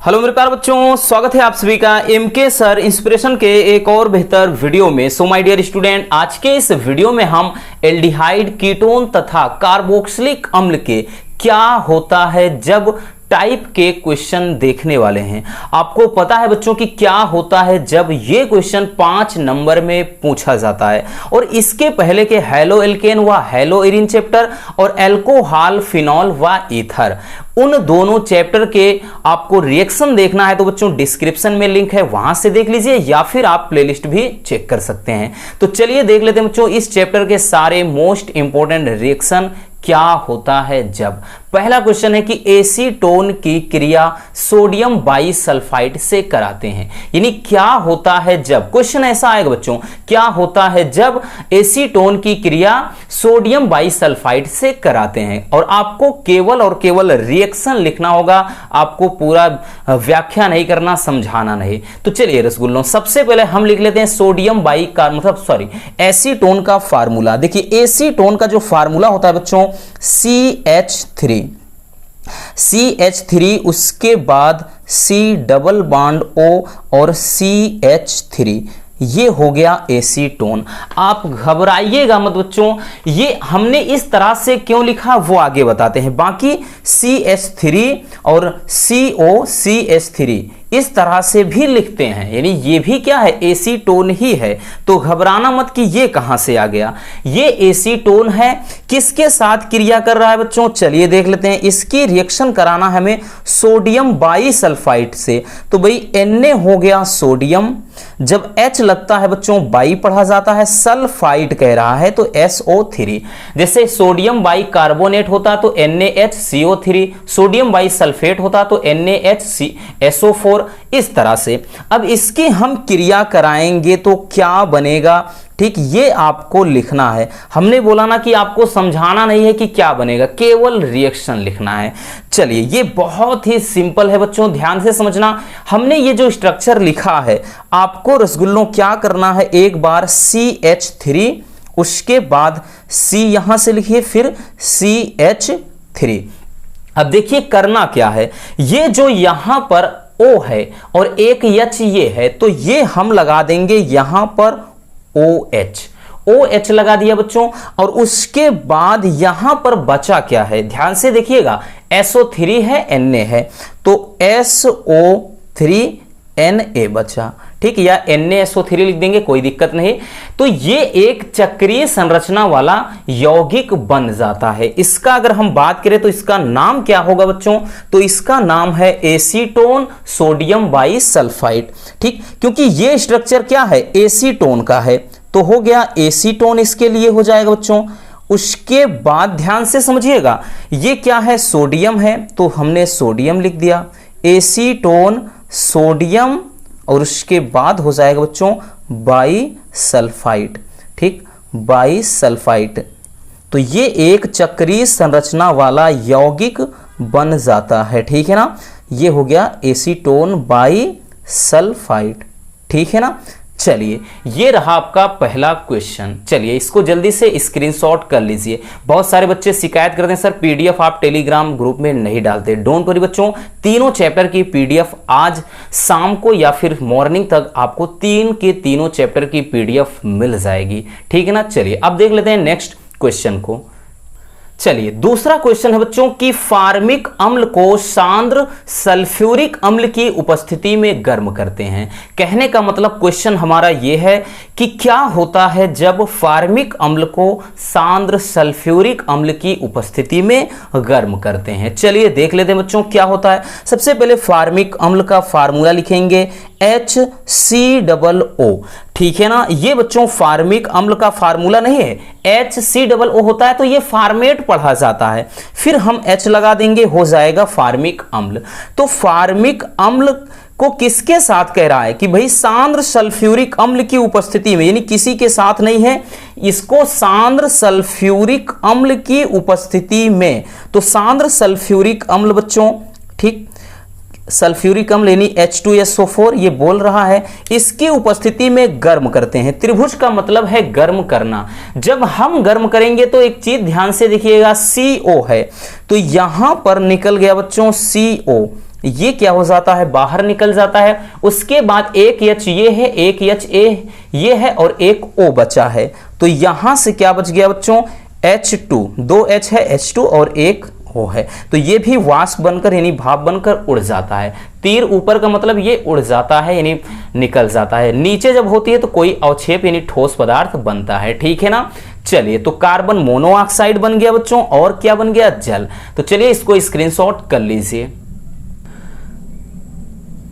Hello मेरे प्यारे बच्चों, स्वागत है आप सभी का एमके सर इंस्पिरेशन के एक और बेहतर वीडियो में। सो माय डियर स्टूडेंट, आज के इस वीडियो में हम एल्डिहाइड, कीटोन तथा कार्बोक्सिलिक अम्ल के क्या होता है जब टाइप के क्वेश्चन देखने वाले हैं। आपको पता है बच्चों कि क्या होता है जब ये क्वेश्चन 5 नंबर में पूछा जाता है। और इसके पहले के हेलो एल्केन व हेलो एरिन चैप्टर और एल्कोहल, फिनॉल व ईथर, उन दोनों चैप्टर के आपको रिएक्शन देखना है तो बच्चों डिस्क्रिप्शन में लिंक है, वहां से देख लीजिए या फिर आप प्लेलिस्ट भी चेक कर सकते हैं। तो चलिए देख लेते हैं बच्चों इस चैप्टर के सारे मोस्ट इंपॉर्टेंट रिएक्शन क्या होता है जब। पहला क्वेश्चन है कि एसीटोन की क्रिया सोडियम बाइसल्फाइड से कराते हैं, यानी क्या होता है जब। क्वेश्चन ऐसा आएगा बच्चों, क्या होता है जब एसीटोन की क्रिया सोडियम बाइसल्फाइड से कराते हैं। और आपको केवल और केवल रिएक्शन लिखना होगा, आपको पूरा व्याख्या नहीं करना, समझाना नहीं। तो चलिए रसगुल्लों, सबसे पहले हम लिख लेते हैं सोडियम बाई का मतलब एसीटोन का फार्मूला। देखिए एसीटोन का जो फार्मूला होता है बच्चों CH3, उसके बाद C डबल बॉन्ड O और CH3, ये हो गया एसीटोन। आप घबराइएगा मत बच्चों, ये हमने इस तरह से क्यों लिखा वो आगे बताते हैं। बाकी CH3 और COCH3 इस तरह से भी लिखते हैं, यानी ये भी क्या है, एसीटोन ही है। तो घबराना मत कि ये कहां से आ गया, ये एसीटोन है। किसके साथ क्रिया कर रहा है बच्चों, चलिए देख लेते हैं। इसकी रिएक्शन कराना हमें सोडियम बाइसल्फाइड से, तो भाई Na हो गया सोडियम, जब H लगता है बच्चों बाई पढ़ा जाता है, सल्फाइड कह रहा है तो SO3। जैसे सोडियम बाई कार्बोनेट होता तो NaHCO3, सोडियम बाई सल्फेट होता तो NaHSO4। इस तरह से अब इसकी हम क्रिया कराएंगे तो क्या बनेगा, ठीक, ये आपको लिखना है। हमने बोला ना कि आपको समझाना नहीं है कि क्या बनेगा, केवल रिएक्शन लिखना है। चलिए ये बहुत ही सिंपल है बच्चों, ध्यान से समझना। हमने ये जो स्ट्रक्चर लिखा है, आपको रसगुल्लों क्या करना है, एक बार CH3, उसके बाद C यहां से लिखिए, फिर CH3। अब देखिए करना क्या है, ये जो यहां पर O है और एक H ये है, तो ये हम लगा देंगे यहां पर OH लगा दिया बच्चों। और उसके बाद यहां पर बचा क्या है, ध्यान से देखिएगा, SO3 है, Na है, तो SO3Na बचा, ठीक, या NaSO3 लिख देंगे, कोई दिक्कत नहीं। तो ये एक चक्रीय संरचना वाला यौगिक बन जाता है। इसका अगर हम बात करें तो इसका नाम क्या होगा बच्चों, तो इसका नाम है एसीटोन सोडियम बाइसल्फाइड, ठीक, क्योंकि ये स्ट्रक्चर क्या है, एसीटोन का है, तो हो गया एसीटोन, इसके लिए हो जाएगा बच्चों। उसके बाद ध्यान से समझिएगा, ये क्या है, सोडियम है, तो हमने सोडियम लिख दिया, एसीटोन सोडियम, और उसके बाद हो जाएगा बच्चों बाइसल्फाइड, ठीक, बाइसल्फाइड। तो ये एक चक्रीय संरचना वाला यौगिक बन जाता है, ठीक है ना। ये हो गया एसीटोन बाइसल्फाइड, ठीक है ना। चलिए ये रहा आपका पहला क्वेश्चन। चलिए इसको जल्दी से स्क्रीनशॉट कर लीजिए। बहुत सारे बच्चे शिकायत करते हैं सर पीडीएफ आप टेलीग्राम ग्रुप में नहीं डालते। डोंट वरी बच्चों, तीनों चैप्टर की पीडीएफ आज शाम को या फिर मॉर्निंग तक आपको तीनों चैप्टर की पीडीएफ मिल जाएगी, ठीक है ना। चलिए अब देख लेते हैं नेक्स्ट क्वेश्चन को। चलिए दूसरा क्वेश्चन है बच्चों कि फार्मिक अम्ल को सांद्र सल्फ्यूरिक अम्ल की उपस्थिति में गर्म करते हैं। कहने का मतलब क्वेश्चन हमारा यह है कि क्या होता है जब फार्मिक अम्ल को सांद्र सल्फ्यूरिक अम्ल की उपस्थिति में गर्म करते हैं। चलिए देख लेते हैं बच्चों क्या होता है। सबसे पहले फार्मिक अम्ल का फार्मूला लिखेंगे HCOO, ठीक है ना। ये बच्चों फार्मिक अम्ल का फार्मूला नहीं है, HCOO होता है, तो ये फार्मेट पढ़ा जाता है, फिर हम H लगा देंगे, हो जाएगा फार्मिक अम्ल। तो फार्मिक अम्ल को किसके साथ कह रहा है कि भाई सांद्र सल्फ्यूरिक अम्ल की उपस्थिति में, यानी किसी के साथ नहीं है, इसको सांद्र सल्फ्यूरिक अम्ल की उपस्थिति में। तो सांद्र सल्फ्यूरिक अम्ल बच्चों, ठीक, सल्फ्यूरिक अम्ल यानी H2SO4 ये बोल रहा है, इसकी उपस्थिति में गर्म करते हैं। त्रिभुज का मतलब है गर्म करना। जब हम गर्म करेंगे तो एक चीज ध्यान से देखिएगा, CO है, तो यहां पर निकल गया बच्चों CO, ये क्या हो जाता है, बाहर निकल जाता है। उसके बाद एक H ये है, एक H ये है और एक O बचा है। तो यहां से क्या बच गया बच्चों, H2, 2 H है, H2 और एक O है। तो ये भी वाष्प बनकर यानी भाप बनकर उड़ जाता है। तीर ऊपर का मतलब ये उड़ जाता है यानी निकल जाता है। नीचे जब होती है तो कोई अवक्षेप यानी ठोस पदार्थ बनता है, ठीक है ना। चलिए, तो कार्बन मोनोऑक्साइड बन गया बच्चों, और क्या बन गया, जल। तो चलिए इसको स्क्रीनशॉट कर लीजिए।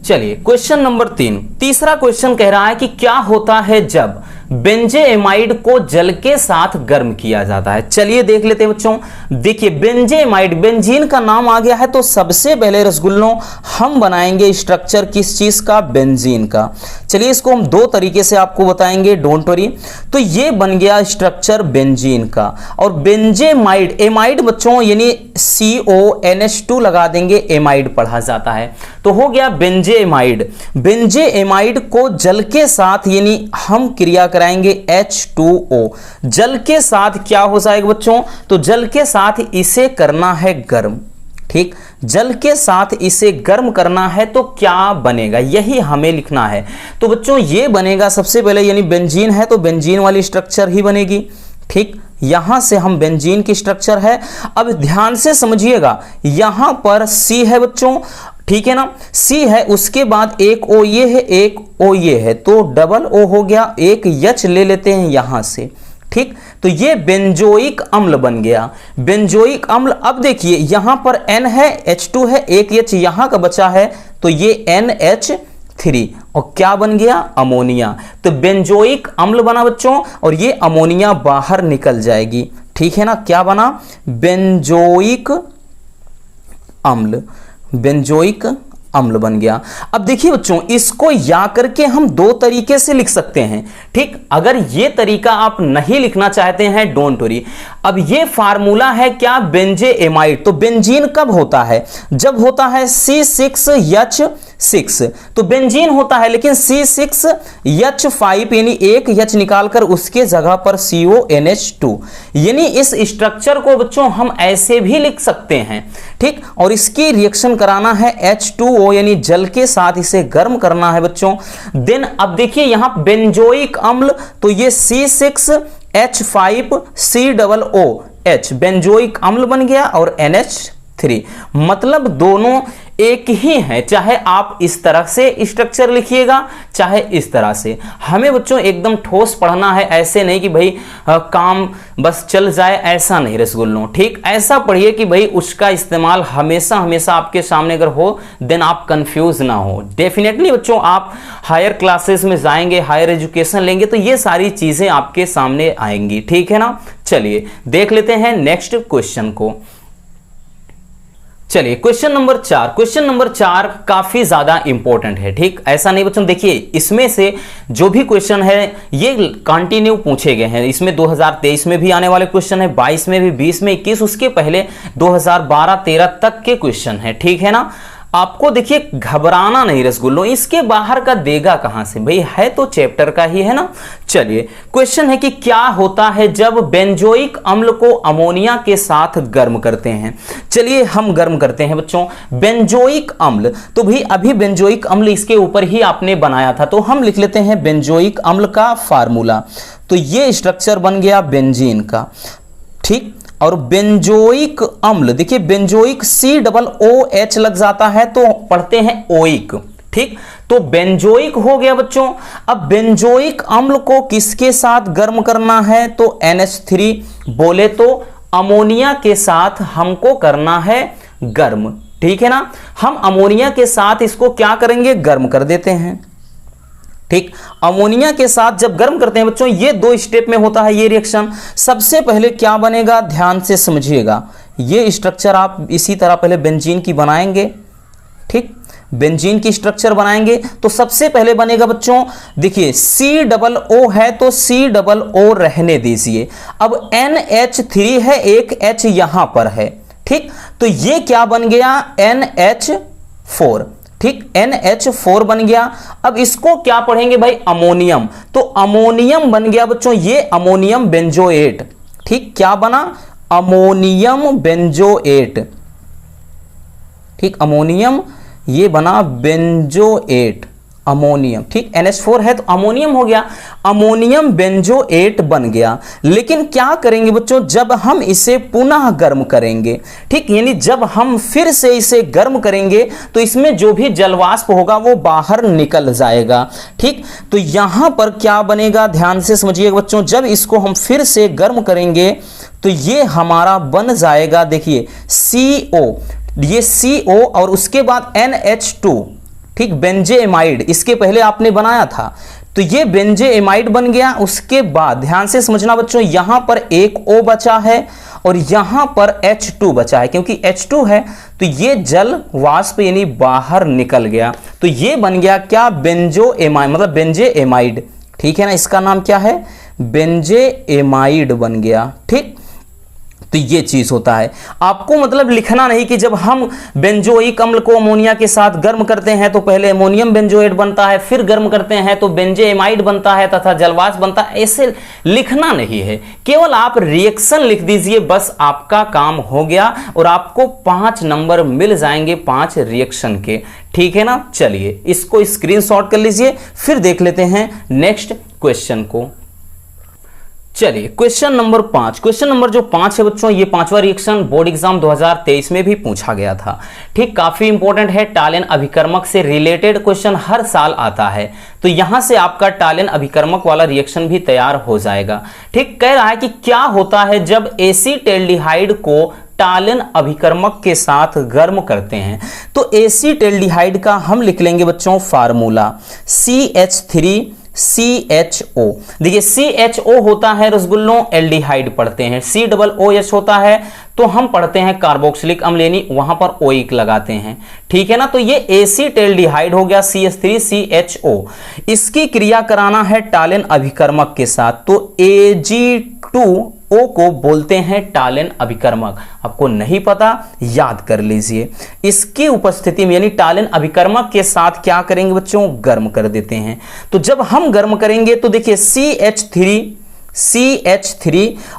चलिए क्वेश्चन नंबर 3, तीसरा क्वेश्चन कह रहा है कि क्या होता है जब बेंजेमाइड को जल के साथ गर्म किया जाता है। चलिए देख लेते हैं बच्चों। देखिए बेंजेमाइड, बेंजीन का नाम आ गया है, तो सबसे पहले रसगुल्लों हम बनाएंगे स्ट्रक्चर किस चीज का, बेंजीन का। चलिए इसको हम दो तरीके से आपको बताएंगे, डोंट वरी। तो ये बन गया स्ट्रक्चर बेंजीन का। और बेंजेमाइड, एमाइड बच्चों यानी CONH2 लगा देंगे, एमाइड पढ़ा जाता है। तो हो गया बेंजेमाइड। बेंजेमाइड को जल के साथ यानी हम क्रिया कराएंगे H2O। जल के साथ क्या हो जाएगा बच्चों, तो जल के साथ इसे करना है गर्म, ठीक। जल के साथ इसे गर्म करना है तो क्या बनेगा, यही हमें लिखना है। तो बच्चों ये बनेगा सबसे पहले, यानी बेंजीन है तो बेंजीन वाली स्ट्रक्चर ही बनेगी, ठीक। यहां से हम बेंजीन की स्ट्रक्चर है। अब ध्यान से समझिएगा, यहां पर C है बच्चों, ठीक है ना, C है, उसके बाद एक O ये है, एक O ये है, तो डबल O हो गया, एक H ले लेते हैं यहां से, ठीक। तो ये बेंजोइक अम्ल बन गया, बेंजोइक अम्ल। अब देखिए यहां पर N है, H2 है, एक H यहां का बचा है, तो ये NH3 और क्या बन गया, अमोनिया। तो बेंजोइक अम्ल बना बच्चों, और ये अमोनिया बाहर निकल जाएगी, ठीक है ना। क्या बना, बेंजोइक अम्ल, बेंजोइक अम्ल बन गया। अब देखिए बच्चों, इसको या करके हम दो तरीके से लिख सकते हैं, ठीक। अगर ये तरीका आप नहीं लिखना चाहते हैं, डोंट वरी। अब ये फार्मूला है क्या, बेंजेमाइड। तो बेंजीन कब होता है, जब होता है C6H6, तो बेंजीन होता है, लेकिन C6H5 यानी एक H निकालकर उसके जगह पर CONH2, यानी इस स्ट्रक्चर को बच्चों हम ऐसे भी लिख सकते हैं, ठीक। और इसकी रिएक्शन कराना है H2O यानी जल के साथ इसे गर्म करना है बच्चों। देन अब देखिए यहां बेंजोइक अम्ल, तो ये C6H5COOH बेंजोइक अम्ल बन गया, और NH3, मतलब दोनों एक ही है, चाहे आप इस तरह से स्ट्रक्चर लिखिएगा चाहे इस तरह से। हमें बच्चों एकदम ठोस पढ़ना है, ऐसे नहीं कि भाई काम बस चल जाए, ऐसा नहीं रसगुल्लों, ठीक। ऐसा पढ़िए कि भाई उसका इस्तेमाल हमेशा हमेशा आपके सामने अगर हो, देन आप कंफ्यूज ना हो। डेफिनेटली बच्चों आप हायर क्लासेस में जाएंगे, हायर एजुकेशन लेंगे, तो ये सारी चीजें आपके सामने आएंगी, ठीक है ना। चलिए देख लेते हैं नेक्स्ट क्वेश्चन को। चलिए क्वेश्चन नंबर 4, क्वेश्चन नंबर 4 काफी ज्यादा इंपॉर्टेंट है, ठीक। ऐसा नहीं बच्चों, देखिए इसमें से जो भी क्वेश्चन है ये कंटिन्यू पूछे गए हैं। इसमें 2023 में भी आने वाले क्वेश्चन है, 22 में भी, 20 में, 21, उसके पहले 2012-13 तक के क्वेश्चन है, ठीक है ना। आपको देखिए घबराना नहीं रसगुल्लों, इसके बाहर का देगा कहां से, भाई है तो चैप्टर का ही है ना। चलिए क्वेश्चन है कि क्या होता है जब बेंजोइक अम्ल को अमोनिया के साथ गर्म करते हैं। चलिए हम गर्म करते हैं बच्चों बेंजोइक अम्ल। तो भाई अभी बेंजोइक अम्ल इसके ऊपर ही आपने बनाया था, तो हम लिख लेते हैं बेंजोइक अम्ल का फार्मूला। तो ये स्ट्रक्चर बन गया बेंजीन का, ठीक। और बेंजोइक अम्ल, देखिए बेंजोइक COOH लग जाता है तो पढ़ते हैं ओइक, ठीक। तो बेंजोइक हो गया बच्चों। अब बेंजोइक अम्ल को किसके साथ गर्म करना है, तो NH3, बोले तो अमोनिया के साथ हमको करना है गर्म, ठीक है ना। हम अमोनिया के साथ इसको क्या करेंगे, गर्म कर देते हैं, ठीक। अमोनिया के साथ जब गर्म करते हैं बच्चों, ये दो स्टेप में होता है ये रिएक्शन। सबसे पहले क्या बनेगा, ध्यान से समझिएगा, ये स्ट्रक्चर आप इसी तरह पहले बेंजीन की बनाएंगे, ठीक। बेंजीन की स्ट्रक्चर बनाएंगे तो सबसे पहले बनेगा बच्चों, देखिए COO है तो COO रहने दीजिए। अब NH3 है, एक H यहां पर है, ठीक। तो ये क्या बन गया, NH4, ठीक। NH4 बन गया। अब इसको क्या पढ़ेंगे भाई, अमोनियम। तो अमोनियम बन गया बच्चों ये अमोनियम बेंजोएट, ठीक। क्या बना, अमोनियम बेंजोएट, ठीक। अमोनियम ये बना बेंजोएट अमोनियम, ठीक, NH4 है तो अमोनियम हो गया, अमोनियम बेंजोएट बन गया। लेकिन क्या करेंगे बच्चों, जब हम इसे पुनः गर्म करेंगे, ठीक, यानी जब हम फिर से इसे गर्म करेंगे तो इसमें जो भी जलवाष्प होगा वो बाहर निकल जाएगा, ठीक। तो यहां पर क्या बनेगा, ध्यान से समझिएगा बच्चों, जब इसको हम फिर से गर्म करेंगे तो ये हमारा बन जाएगा, देखिए CO, ये CO और उसके बाद NH2, ठीक, बेंजेमाइड, इसके पहले आपने बनाया था तो ये बेंजेमाइड बन गया। उसके बाद ध्यान से समझना बच्चों, यहां पर एक O बचा है और यहां पर H2 बचा है, क्योंकि H2 है तो ये जल वाष्प यानी बाहर निकल गया, तो ये बन गया क्या, बेंजोएमाइड, मतलब बेंजेमाइड, ठीक है ना, इसका नाम क्या है, बेंजेमाइड बन गया, ठीक। तो ये चीज होता है, आपको मतलब लिखना नहीं कि जब हम बेंजोइक अम्ल को अमोनिया के साथ गर्म करते हैं तो पहले अमोनियम बेंजोएट बनता है, फिर गर्म करते हैं तो बेंजेमाइड बनता है तथा जलवाष्प बनता है, ऐसे लिखना नहीं है। केवल आप रिएक्शन लिख दीजिए, बस आपका काम हो गया और आपको 5 नंबर मिल जाएंगे 5 रिएक्शन के, ठीक है ना। चलिए इसको स्क्रीनशॉट कर लीजिए, फिर देख लेते हैं नेक्स्ट क्वेश्चन को। चलिए क्वेश्चन नंबर 5, क्वेश्चन नंबर जो 5 है बच्चों, ये 5वां रिएक्शन बोर्ड एग्जाम 2023 में भी पूछा गया था, ठीक, काफी इंपॉर्टेंट है। टालेन अभिकर्मक से रिलेटेड क्वेश्चन हर साल आता है, तो यहां से आपका टालेन अभिकर्मक वाला रिएक्शन भी तैयार हो जाएगा, ठीक। कह रहा है कि क्या होता है जब एसीटेल्डिहाइड को टालेन अभिकर्मक के साथ गर्म करते हैं। तो एसीटेल्डिहाइड का हम लिख लेंगे बच्चों फार्मूला CH3CHO। देखिए CHO होता है रसगुल्लों एल्डिहाइड पढ़ते हैं, COOH होता है तो हम पढ़ते हैं कार्बोक्सिलिक अम्ल, यानी वहां पर ओइक लगाते हैं, ठीक है ना। तो ये एसीटेल्डिहाइड हो गया CH3CHO, इसकी क्रिया कराना है टालेन अभिकर्मक के साथ, तो Ag2O को बोलते हैं टालेन अभिकर्मक। आपको नहीं पता याद कर लीजिए, इसकी उपस्थिति में यानी टालेन अभिकर्मक के साथ क्या करेंगे बच्चों, गर्म कर देते हैं। तो जब हम गर्म करेंगे तो देखिए CH3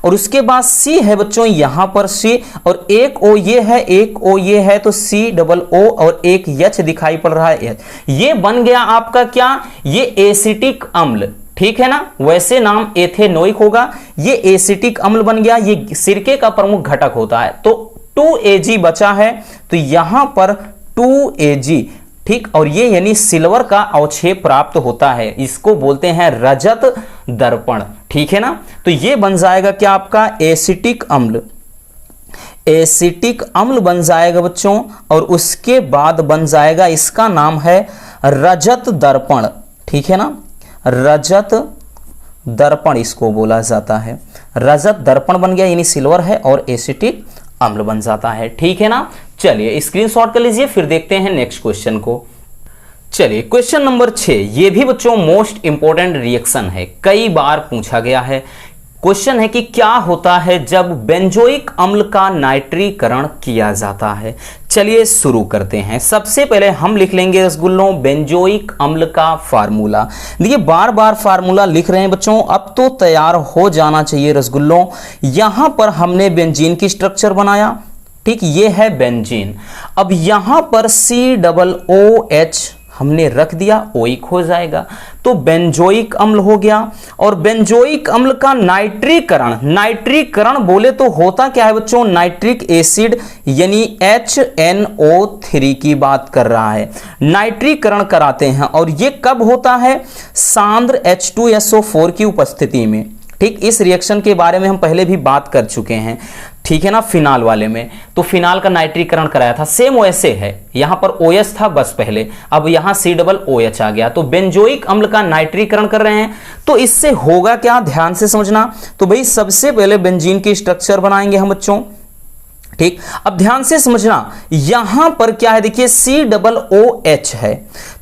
और उसके बाद C है बच्चों यहां पर C और एक O ये है, एक O ये है, तो COO और एक H दिखाई पड़ रहा है, ये बन गया आपका क्या, ये एसिटिक अम्ल, ठीक है ना। वैसे नाम एथेनोइक होगा, ये एसिटिक अम्ल बन गया, ये सिरके का प्रमुख घटक होता है। तो 2Ag बचा है, तो यहां पर 2Ag, ठीक, और ये यानी सिल्वर का अवक्षेप प्राप्त होता है, इसको बोलते हैं रजत दर्पण, ठीक है ना। तो ये बन जाएगा क्या आपका एसिटिक अम्ल, एसिटिक अम्ल बन जाएगा बच्चों, और उसके बाद बन जाएगा, इसका नाम है रजत दर्पण, ठीक है ना, रजत दर्पण इसको बोला जाता है, रजत दर्पण बन गया, यानी सिल्वर है और एसिटिक अम्ल बन जाता है, ठीक है ना। चलिए स्क्रीनशॉट कर लीजिए, फिर देखते हैं नेक्स्ट क्वेश्चन को। चलिए क्वेश्चन नंबर 6, ये भी बच्चों मोस्ट इंपॉर्टेंट रिएक्शन है, कई बार पूछा गया है। क्वेश्चन है कि क्या होता है जब बेंजोइक अम्ल का नाइट्रीकरण किया जाता है। चलिए शुरू करते हैं। सबसे पहले हम लिख लेंगे रसगुल्लों बेंजोइक अम्ल का फार्मूला। देखिए बार बार फार्मूला लिख रहे हैं बच्चों, अब तो तैयार हो जाना चाहिए रसगुल्लों। यहां पर हमने बेंजीन की स्ट्रक्चर बनाया, ठीक, ये है बेंजीन। अब यहां पर COOH हमने रख दिया, ओइक हो जाएगा, तो बेंजोइक अम्ल हो गया। और बेंजोइक अम्ल का नाइट्रीकरण, नाइट्रीकरण बोले तो होता क्या है बच्चों, नाइट्रिक एसिड यानी HNO3 की बात कर रहा है, नाइट्रीकरण कराते हैं। और ये कब होता है, सांद्र H2SO4 की उपस्थिति में, ठीक। इस रिएक्शन के बारे में हम पहले भी बात कर चुके हैं, ठीक है ना, फिनाल वाले में। तो फिनाल का नाइट्रीकरण कराया था, सेम वैसे है, यहां पर OH था बस पहले, अब यहां COOH आ गया, तो बेंजोइक अम्ल का नाइट्रीकरण कर रहे हैं। तो इससे होगा क्या, ध्यान से समझना। तो भाई सबसे पहले बेंजीन की स्ट्रक्चर बनाएंगे हम बच्चों, ठीक। अब ध्यान से समझना, यहां पर क्या है, देखिए COOH है,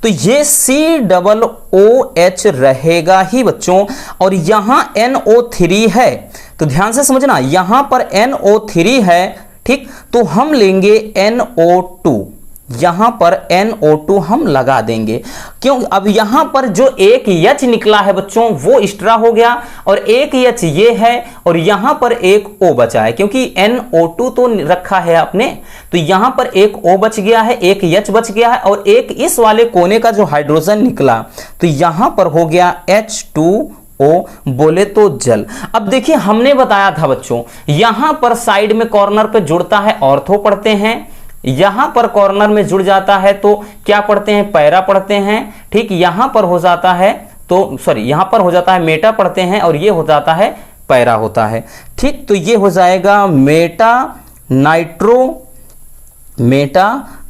तो ये COOH रहेगा ही बच्चों, और यहां NO3 है, तो ध्यान से समझना, यहां पर NO3 है, ठीक। तो हम लेंगे NO2, यहां पर NO2 हम लगा देंगे। क्यों? अब यहां पर जो एक H निकला है बच्चों वो एक्स्ट्रा हो गया और एक H ये है और यहां पर एक O बचा है, क्योंकि NO2 तो रखा है आपने, तो यहां पर एक O बच गया है, एक H बच गया है और एक इस वाले कोने का जो हाइड्रोजन निकला तो यहां पर हो गया H2O, बोले तो जल। अब देखिए हमने बताया था बच्चों यहां पर साइड में कॉर्नर पे जुड़ता है ऑर्थो पढ़ते हैं, यहां पर कॉर्नर में जुड़ जाता है तो क्या पढ़ते हैं? पैरा पढ़ते हैं। ठीक, यहां पर हो जाता है तो सॉरी यहां पर हो जाता है मेटा पढ़ते हैं और ये हो जाता है पैरा होता है। ठीक, तो ये हो जाएगा मेटा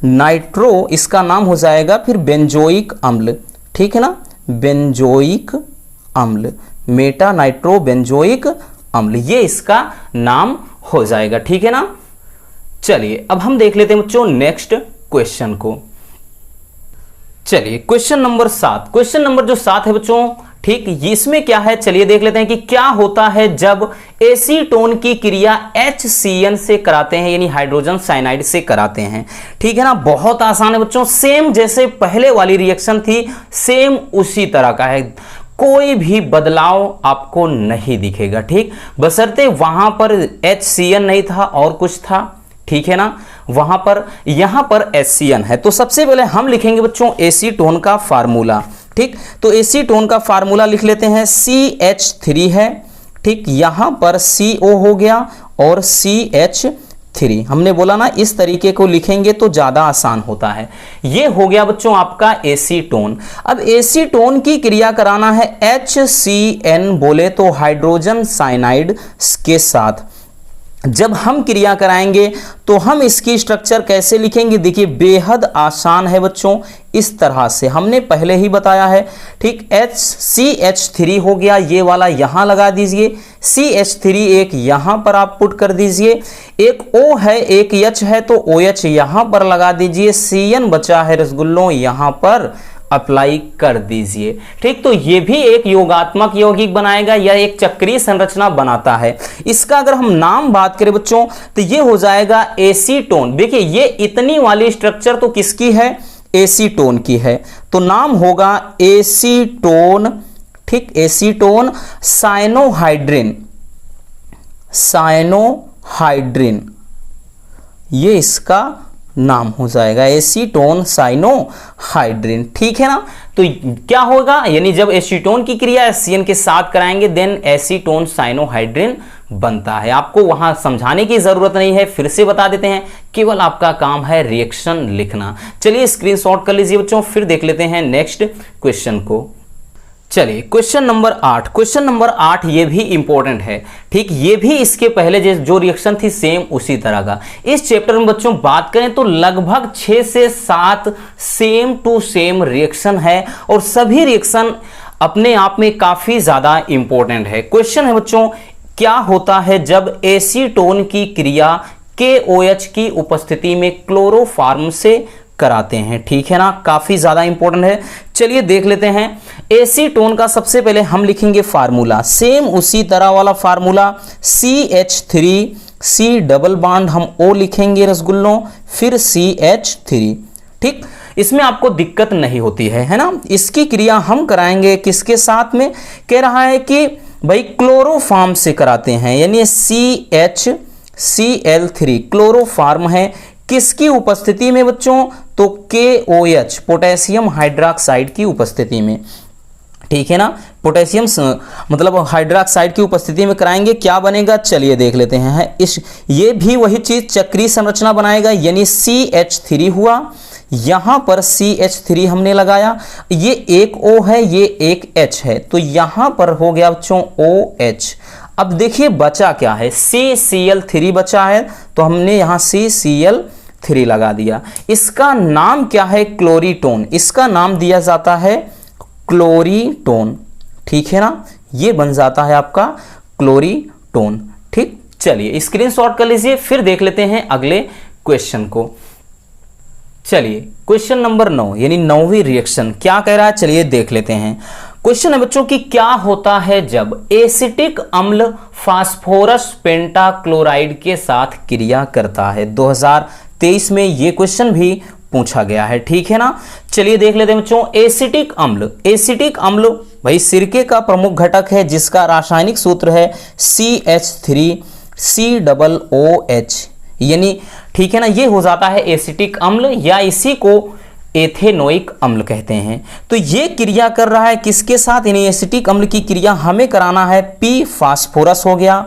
नाइट्रो, इसका नाम हो जाएगा फिर बेंजोइक अम्ल। ठीक है ना, बेंजोइक अम्ल, मेटा नाइट्रो बेंजोइक अम्ल, ये इसका नाम हो जाएगा। ठीक है ना, चलिए अब हम देख लेते हैं बच्चों नेक्स्ट क्वेश्चन को। चलिए क्वेश्चन नंबर 7, क्वेश्चन नंबर जो 7 है बच्चों, ठीक, इसमें क्या है चलिए देख लेते हैं कि क्या होता है जब एसीटोन की क्रिया HCN से कराते हैं, यानी हाइड्रोजन साइनाइड से कराते हैं। ठीक है ना, बहुत आसान है बच्चों, सेम जैसे पहले वाली रिएक्शन थी सेम उसी तरह का है, कोई भी बदलाव आपको नहीं दिखेगा। ठीक, बशर्ते वहां पर HCN नहीं था और कुछ था। ठीक है ना, वहां पर यहां पर HCN है। तो सबसे पहले हम लिखेंगे बच्चों एसीटोन का फार्मूला। ठीक, तो एसीटोन का फार्मूला लिख लेते हैं, CH3 है। ठीक, यहां पर CO हो गया और CH3, हमने बोला ना इस तरीके को लिखेंगे तो ज्यादा आसान होता है। ये हो गया बच्चों आपका एसीटोन। अब एसीटोन की क्रिया कराना है HCN, बोले तो हाइड्रोजन साइनाइड के साथ। जब हम क्रिया कराएंगे तो हम इसकी स्ट्रक्चर कैसे लिखेंगे? देखिए बेहद आसान है बच्चों, इस तरह से हमने पहले ही बताया है। ठीक, CH3 हो गया, ये वाला यहां लगा दीजिए, CH3 एक यहां पर आप पुट कर दीजिए, एक O है एक H है तो OH यहां पर लगा दीजिए, CN बचा है रसगुल्लों यहां पर अप्लाई कर दीजिए। ठीक, तो ये भी एक योगात्मक यौगिक बनाएगा या एक चक्रीय संरचना बनाता है। इसका अगर हम नाम बात करें बच्चों तो ये हो जाएगा एसीटोन। देखिए ये इतनी वाली स्ट्रक्चर तो किसकी है? एसीटोन की है, तो नाम होगा एसीटोन। ठीक, एसीटोन साइनोहाइड्रिन, ये इसका नाम हो जाएगा एसीटोन साइनोहाइड्रिन। ठीक है ना, तो क्या होगा, यानी जब एसीटोन की क्रिया HCN के साथ कराएंगे देन एसीटोन साइनोहाइड्रिन बनता है। आपको वहां समझाने की जरूरत नहीं है, फिर से बता देते हैं, केवल आपका काम है रिएक्शन लिखना। चलिए स्क्रीनशॉट कर लीजिए बच्चों, फिर देख लेते हैं नेक्स्ट क्वेश्चन को। चलिए क्वेश्चन नंबर 8, क्वेश्चन नंबर 8 ये भी इंपॉर्टेंट है। ठीक, ये भी इसके पहले जो रिएक्शन थी सेम उसी तरह का। इस चैप्टर में बच्चों बात करें तो लगभग 6 से 7 सेम टू सेम रिएक्शन है और सभी रिएक्शन अपने आप में काफी ज्यादा इंपॉर्टेंट है। क्वेश्चन है बच्चों, क्या होता है जब एसीटोन की क्रिया KOH की उपस्थिति में क्लोरोफॉर्म से कराते हैं? ठीक है ना, काफी ज्यादा इंपॉर्टेंट है। चलिए देख लेते हैं एसीटोन का। सबसे पहले हम लिखेंगे फार्मूला, सेम उसी तरह वाला formula, CH3 C double bond हम O लिखेंगे रसगुल्लों, फिर CH3। ठीक, इसमें आपको दिक्कत नहीं होती है ना। इसकी क्रिया हम कराएंगे किसके साथ में? कह रहा है कि भाई क्लोरोफॉर्म से कराते हैं, यानी CHCl3 क्लोरोफॉर्म है। किसकी उपस्थिति में बच्चों? तो KOH पोटेशियम हाइड्रोक्साइड की उपस्थिति में। ठीक है ना, पोटेशियम मतलब हाइड्रोक्साइड की उपस्थिति में कराएंगे। क्या बनेगा चलिए देख लेते हैं। ये भी वही चीज चक्रीय संरचना बनाएगा, यानी CH3 हुआ, यहां पर CH3 हमने लगाया, ये एक O है ये एक H है, तो यहां पर हो गया बच्चों OH। अब देखिए बचा क्या है, CCl3 बचा है, तो हमने यहां CCl3 लगा दिया। इसका नाम क्या है? क्लोरीटोन। इसका नाम दिया जाता है क्लोरीटोन। ठीक है ना, ये बन जाता है आपका क्लोरीटोन। ठीक, चलिए स्क्रीनशॉट कर लीजिए, फिर देख लेते हैं अगले क्वेश्चन को। चलिए क्वेश्चन नंबर 9 यानी 9वीं रिएक्शन क्या कह रहा है, चलिए देख लेते हैं। क्वेश्चन है बच्चों कि क्या होता है जब एसिटिक अम्ल फास्फोरस पेंटाक्लोराइड के साथ क्रिया करता है। 2023 में ये क्वेश्चन भी पूछा गया है, ठीक है ना। चलिए देख लेते हैं बच्चों, एसिटिक अम्ल। एसिटिक अम्ल भाई सिरके का प्रमुख घटक है जिसका रासायनिक सूत्र है CH3COOH, यानी ठीक है ना, ये हो जाता है एसिटिक अम्ल या इसी को एथेनोइक अम्ल कहते हैं। तो ये क्रिया कर रहा है किसके साथ, यानी एसिटिक अम्ल की क्रिया हमें कराना है P फास्फोरस हो गया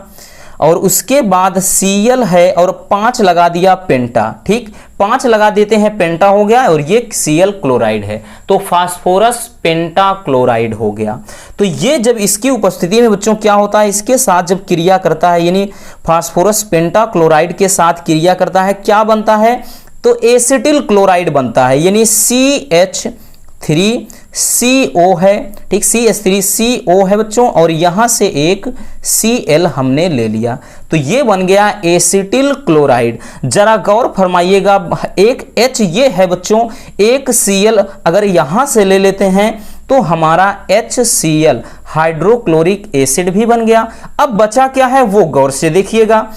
और उसके बाद Cl है और 5 लगा दिया पेंटा, ठीक 5 लगा देते हैं पेंटा हो गया और ये Cl क्लोराइड है तो फास्फोरस पेंटा क्लोराइड हो गया। तो ये जब इसकी उपस्थिति में बच्चों क्या होता है, इसके साथ जब क्रिया करता है यानी फास्फोरस पेंटा क्लोराइड के साथ क्रिया करता है, क्या बनता है, तो एसिटिल क्लोराइड बनता है, यानी CH3CO है, ठीक CH3CO है बच्चों और यहां से एक Cl हमने ले लिया तो ये बन गया एसिटिल क्लोराइड। जरा गौर फरमाइएगा, एक H ये है बच्चों, एक Cl अगर यहां से ले लेते हैं तो हमारा HCl हाइड्रोक्लोरिक एसिड भी बन गया। अब बचा क्या है वो गौर से देखिएगा,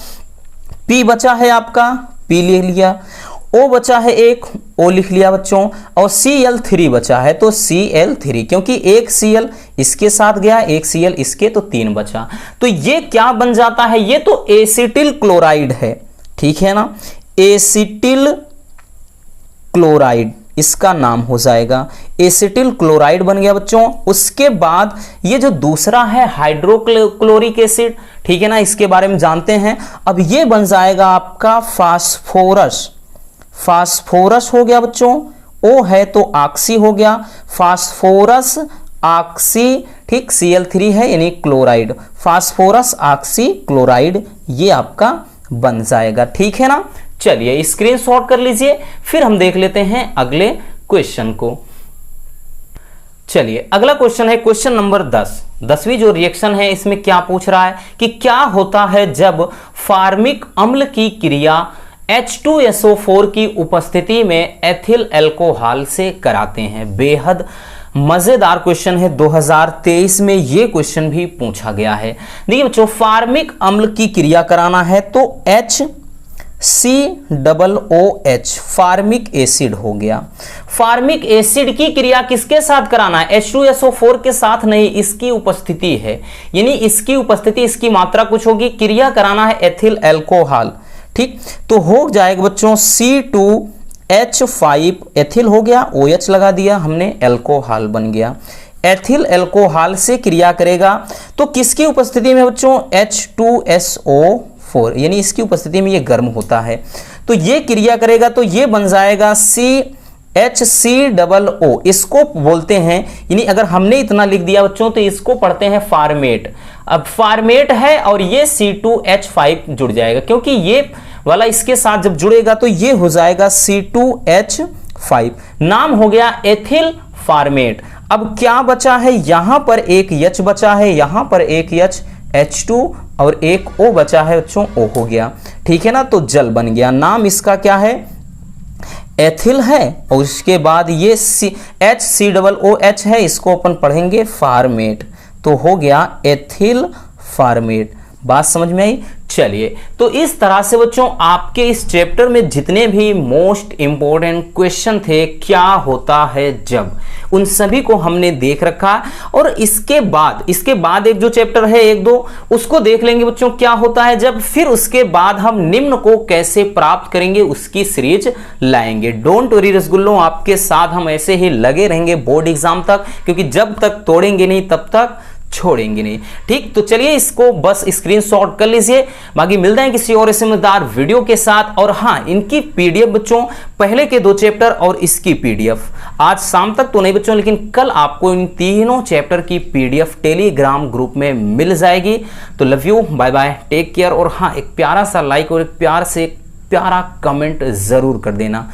P बचा है आपका, P ले लिया, O बचा है एक, O लिख लिया बच्चों और Cl3 बचा है तो Cl3, क्योंकि एक Cl इसके साथ गया एक Cl इसके तो 3 बचा। तो ये क्या बन जाता है, ये तो एसिटिल क्लोराइड है, ठीक है ना, एसिटिल क्लोराइड इसका नाम हो जाएगा, एसिटिल क्लोराइड बन गया बच्चों। उसके बाद ये जो दूसरा है हाइड्रोक्लोरिक एसिड, ठीक है ना, इसके बारे में जानते हैं। अब ये बन जाएगा आपका फास्फोरस, फास्फोरस हो गया बच्चों, O है तो ऑक्सी हो गया, फास्फोरस ऑक्सी, ठीक Cl3 है यानी क्लोराइड, फास्फोरस ऑक्सी क्लोराइड ये आपका बन जाएगा, ठीक है ना। चलिए स्क्रीनशॉट कर लीजिए, फिर हम देख लेते हैं अगले क्वेश्चन को। चलिए अगला क्वेश्चन है क्वेश्चन नंबर 10। 10वीं जो रिएक्शन है इसमें क्या पूछ रहा है कि क्या होता है जब फार्मिक अम्ल की क्रिया H2SO4 की उपस्थिति में एथिल अल्कोहल से कराते हैं। बेहद मजेदार क्वेश्चन है, 2023 में ये क्वेश्चन भी पूछा गया है। देखिए बच्चों, फार्मिक अम्ल की क्रिया कराना है तो HCOOH फार्मिक एसिड हो गया। फार्मिक एसिड की क्रिया किसके साथ कराना है, H2SO4 के साथ नहीं, इसकी उपस्थिति है, यानी इसकी उपस्थिति, इसकी मात्रा कुछ होगी, क्रिया कराना है एथिल अल्कोहल, ठीक। तो हो जाएगा बच्चों C2H5 एथिल हो गया, OH लगा दिया हमने, अल्कोहल बन गया। एथिल अल्कोहल से क्रिया करेगा तो किसकी उपस्थिति में बच्चों, H2SO4 यानी इसकी उपस्थिति में ये गर्म होता है तो ये क्रिया करेगा तो ये बन जाएगा CHCOO, इसको बोलते हैं, यानी अगर हमने इतना लिख दिया बच्चों तो इसको पढ़ते हैं फार्मेट। अब फार्मेट है और ये C2H5 जुड़ जाएगा, क्योंकि ये वाला इसके साथ जब जुड़ेगा तो ये हो जाएगा C2H5, नाम हो गया एथिल फार्मेट। अब क्या बचा है, यहां पर एक H बचा है, यहां पर एक H H2 और एक O बचा है बच्चों, O हो गया, ठीक है ना। तो जल बन गया, नाम इसका क्या है, एथिल है और उसके बाद ये HCOOH है, इसको अपन पढ़ेंगे फार्मेट, तो हो गया एथिल फार्मेट। बात समझ में आई। चलिए तो इस तरह से बच्चों आपके इस चैप्टर में जितने भी मोस्ट इंपॉर्टेंट क्वेश्चन थे, क्या होता है जब, उन सभी को हमने देख रखा। और इसके बाद एक जो चैप्टर है 1-2 उसको देख लेंगे बच्चों, क्या होता है जब, फिर उसके बाद हम निम्न को कैसे प्राप्त करेंगे उसकी सीरीज लाएंगे। डोंट वरी रसगुल्लों, आपके साथ हम ऐसे ही लगे रहेंगे बोर्ड एग्जाम तक, क्योंकि जब तक तोड़ेंगे नहीं तब तक छोड़ेंगे नहीं, ठीक। तो चलिए इसको बस स्क्रीनशॉट कर लीजिए, बाकी मिलते हैं किसी और समझदार वीडियो के साथ। और हाँ, इनकी पीडीएफ बच्चों, पहले के 2 चैप्टर और इसकी पीडीएफ आज शाम तक तो नहीं बच्चों, लेकिन कल आपको इन तीनों चैप्टर की पीडीएफ टेलीग्राम ग्रुप में मिल जाएगी। तो love you, bye bye, take care. और हाँ, एक प्यारा सा लाइक और एक प्यारा कमेंट जरूर कर देना।